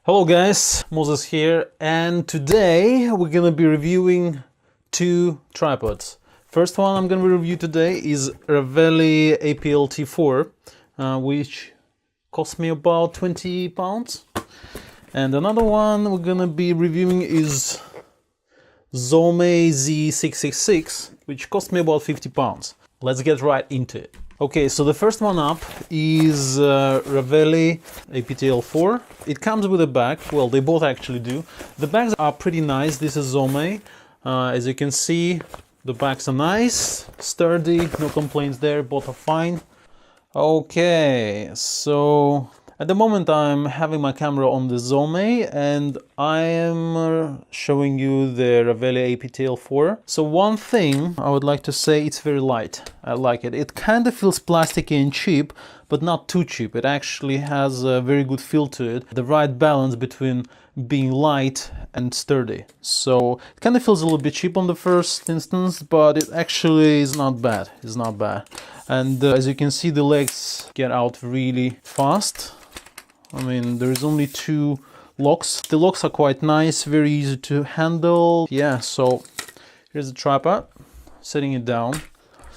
Hello guys, Moses here, and today we're gonna be reviewing two tripods. First one I'm gonna review today is Ravelli APLT4, which cost me about £20. And another one we're gonna be reviewing is Zomei Z666, which cost me about £50. Let's get right into it. Okay, so the first one up is Ravelli APLT4. It comes with a bag. Well, they both actually do. The bags are pretty nice. This is Zomei. As you can see, the bags are nice, sturdy, no complaints there, both are fine. Okay, so at the moment I'm having my camera on the Zomei and I am showing you the Ravelli APLT4. So one thing I would like to say, it's very light. I like it. It kind of feels plasticky and cheap, but not too cheap. It actually has a very good feel to it. The right balance between being light and sturdy. So it kind of feels a little bit cheap on the first instance, but it actually is not bad. It's not bad. And as you can see, the legs get out really fast. I mean, there is only two locks. The locks are quite nice, very easy to handle. Yeah, so here's the tripod, setting it down.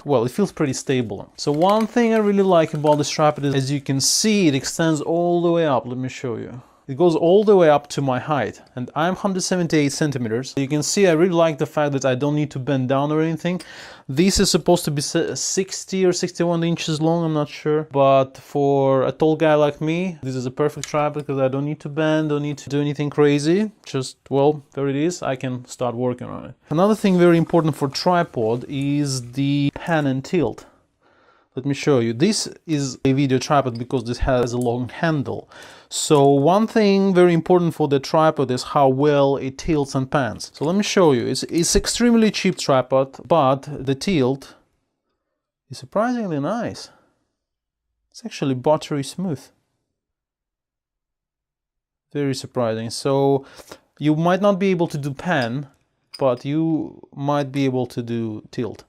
Well, it feels pretty stable. So one thing I really like about this tripod is, as you can see, it extends all the way up. Let me show you. It goes all the way up to my height, and I'm 178 centimeters. You can see I really like the fact that I don't need to bend down or anything. This is supposed to be 60 or 61 inches long, I'm not sure. But for a tall guy like me, this is a perfect tripod because I don't need to bend, don't need to do anything crazy. Just, well, there it is. I can start working on it. Another thing very important for tripod is the pan and tilt. Let me show you. This is a video tripod because this has a long handle. So one thing very important for the tripod is how well it tilts and pans. So let me show you. It's extremely cheap tripod, but the tilt is surprisingly nice. It's actually buttery smooth. Very surprising. So you might not be able to do pan, but you might be able to do tilt.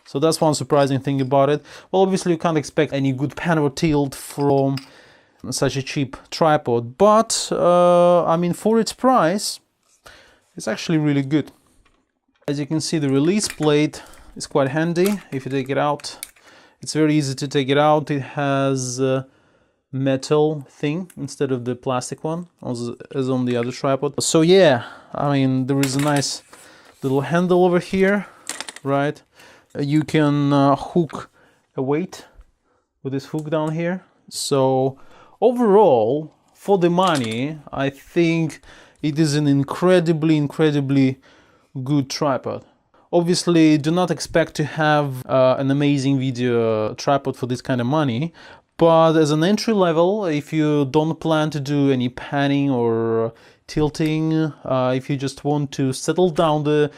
So that's one surprising thing about it. Well, obviously you can't expect any good pan or tilt from such a cheap tripod, but I mean, for its price, it's actually really good. As you can see, the release plate is quite handy. If you take it out, it's very easy to take it out. It has a metal thing instead of the plastic one, as on the other tripod. So yeah, I mean, there is a nice little handle over here, right? You can hook a weight with this hook down here. So overall, for the money, I think it is an incredibly good tripod. Obviously, do not expect to have an amazing video tripod for this kind of money, but as an entry level, if you don't plan to do any panning or tilting, if you just want to settle down the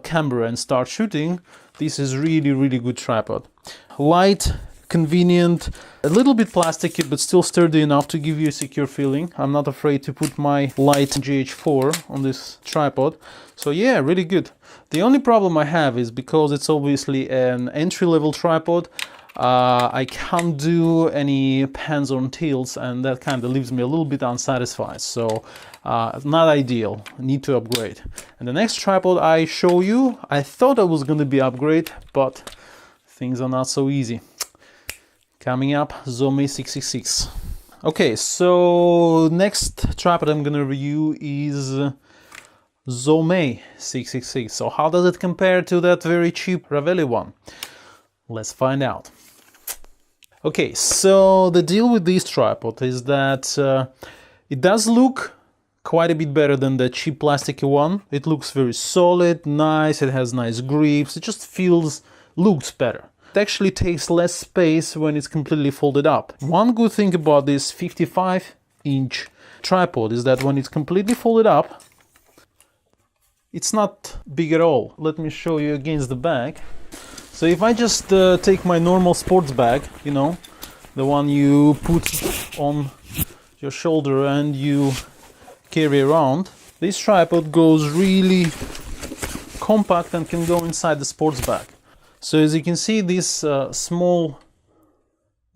camera and start shooting, this is really good tripod. Light, convenient, a little bit plasticky, but still sturdy enough to give you a secure feeling. I'm not afraid to put my light GH4 on this tripod. So yeah, really good. The only problem I have is because it's obviously an entry-level tripod, I can't do any pans or tilts, and that kind of leaves me a little bit unsatisfied. So not ideal, need to upgrade. And the next tripod I show you, I thought I was going to be upgrade, but things are not so easy. Coming up, Zomei Z666. Okay, so next tripod I'm going to review is Zomei Z666. So how does it compare to that very cheap Ravelli one? Let's find out. Okay, so the deal with this tripod is that it does look quite a bit better than the cheap plasticky one. It looks very solid, nice, it has nice grips, it just looks better. It actually takes less space when it's completely folded up. One good thing about this 55-inch tripod is that when it's completely folded up, it's not big at all. Let me show you against the bag. So if I just take my normal sports bag, you know, the one you put on your shoulder and you carry around, this tripod goes really compact and can go inside the sports bag. So as you can see, this small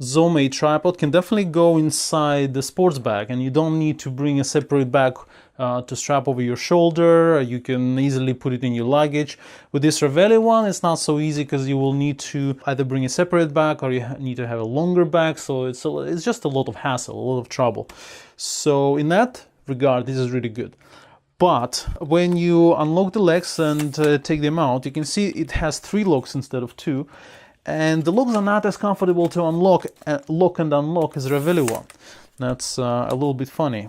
Zomei tripod can definitely go inside the sports bag, and you don't need to bring a separate bag to strap over your shoulder. You can easily put it in your luggage. With this Ravelli one, it's not so easy because you will need to either bring a separate bag or you need to have a longer bag, so it's just a lot of hassle, a lot of trouble. So in that regard, this is really good. But when you unlock the legs and take them out, you can see it has 3 locks instead of 2. And the locks are not as comfortable to unlock, lock and unlock as the Ravelli one. That's a little bit funny.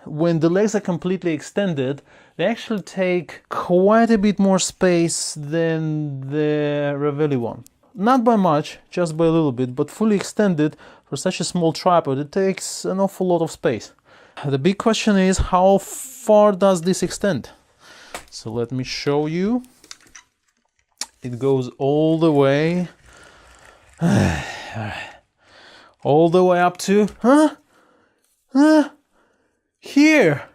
When the legs are completely extended, they actually take quite a bit more space than the Ravelli one. Not by much, just by a little bit, but fully extended for such a small tripod, it takes an awful lot of space. The big question is, how far does this extend? So let me show you. It goes all the way, all the way up to, here.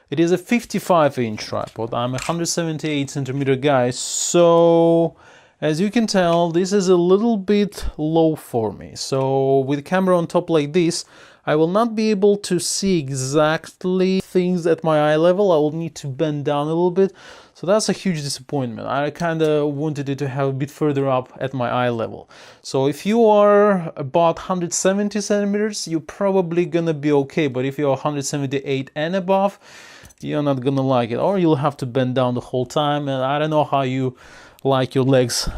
It is a 55-inch tripod. I'm a 178 centimeter guy, so as you can tell, this is a little bit low for me. So with the camera on top like this, I will not be able to see exactly things at my eye level. I will need to bend down a little bit. So that's a huge disappointment. I kind of wanted it to have a bit further up at my eye level. So if you are about 170 centimeters, you're probably gonna be okay. But if you're 178 and above, you're not gonna like it. Or you'll have to bend down the whole time. And I don't know how you like your legs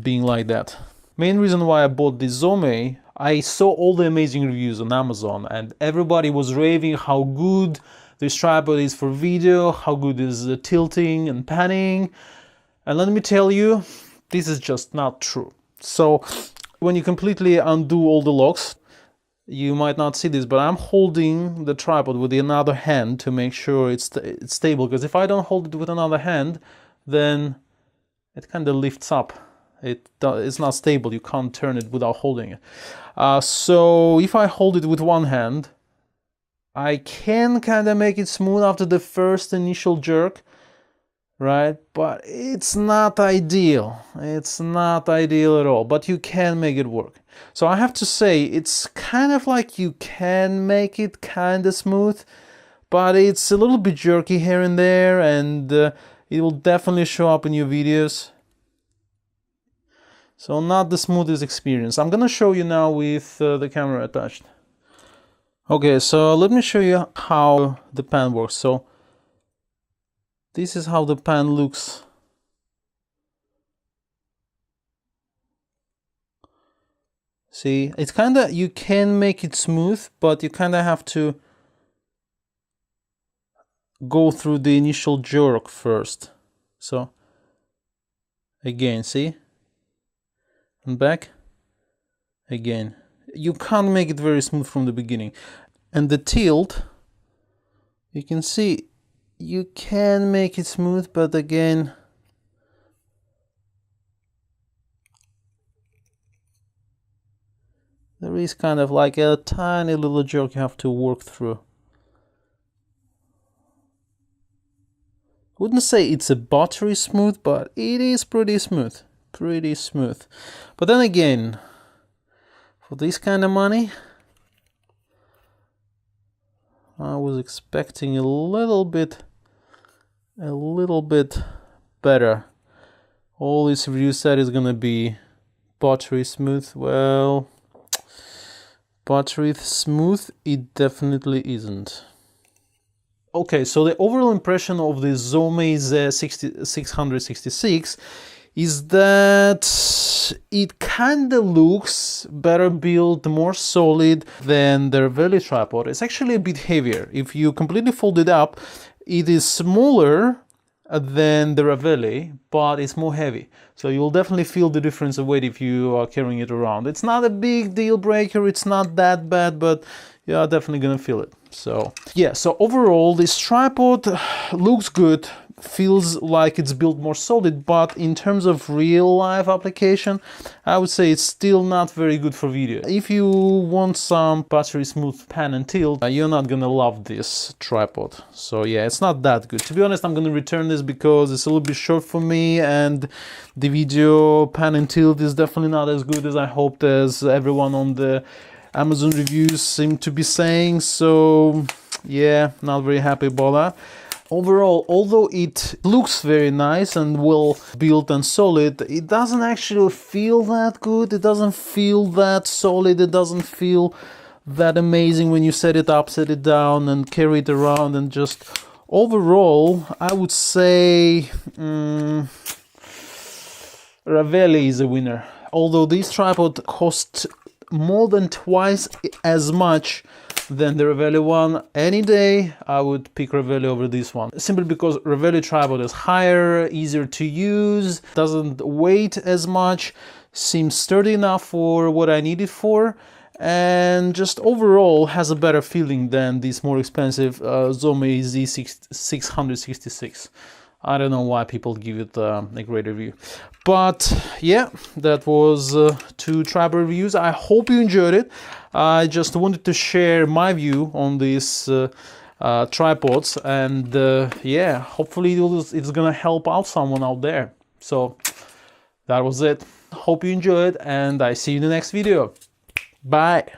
being like that. Main reason why I bought this Zomei, I saw all the amazing reviews on Amazon and everybody was raving how good this tripod is for video, how good is the tilting and panning. And let me tell you, this is just not true. So when you completely undo all the locks, you might not see this, but I'm holding the tripod with another hand to make sure it's stable. Because if I don't hold it with another hand, then it kind of lifts up. It's not stable. You can't turn it without holding it. So if I hold it with one hand, I can kind of make it smooth after the first initial jerk, right? But it's not ideal. It's not ideal at all, but you can make it work. So I have to say, it's kind of like you can make it kind of smooth, but it's a little bit jerky here and there, and it will definitely show up in your videos. So not the smoothest experience. I'm gonna show you now with the camera attached. Okay, so let me show you how the pan works. So this is how the pan looks. See, it's kinda, you can make it smooth, but you kinda have to go through the initial jerk first. So again, see? And back again. You can't make it very smooth from the beginning. And the tilt, you can see you can make it smooth, but again, there is kind of like a tiny little jerk you have to work through. Wouldn't say it's a buttery smooth, but it is pretty smooth. Pretty smooth. But then again, for this kind of money, I was expecting a little bit better. All this review said is gonna be buttery smooth. Well, buttery smooth it definitely isn't. Okay, so the overall impression of the Zomei Z666 is that it kind of looks better built, more solid than the Ravelli tripod. It's actually a bit heavier. If you completely fold it up, it is smaller than the Ravelli, but it's more heavy. So you'll definitely feel the difference of weight if you are carrying it around. It's not a big deal breaker, it's not that bad, but you are definitely gonna feel it. So yeah, so overall this tripod looks good. feels like it's built more solid, but in terms of real life application, I would say it's still not very good for video. If you want some battery smooth pan and tilt, you're not gonna love this tripod. So yeah, it's not that good. To be honest, I'm gonna return this because it's a little bit short for me, and the video pan and tilt is definitely not as good as I hoped, as everyone on the Amazon reviews seem to be saying. So yeah, not very happy about that. Overall, although it looks very nice and well built and solid, it doesn't actually feel that good. It doesn't feel that solid. It doesn't feel that amazing when you set it up, set it down, and carry it around. And just overall, I would say Ravelli is a winner. Although this tripod cost more than twice as much than the Ravelli one, any day I would pick Ravelli over this one, simply because Ravelli tripod is higher, easier to use, doesn't weigh as much, seems sturdy enough for what I need it for, and just overall has a better feeling than this more expensive Zomei Z666. I don't know why people give it a great review. But yeah, that was 2 tripod reviews. I hope you enjoyed it. I just wanted to share my view on these tripods, and yeah, hopefully it's gonna help out someone out there. So that was it. Hope you enjoyed, and I see you in the next video. Bye.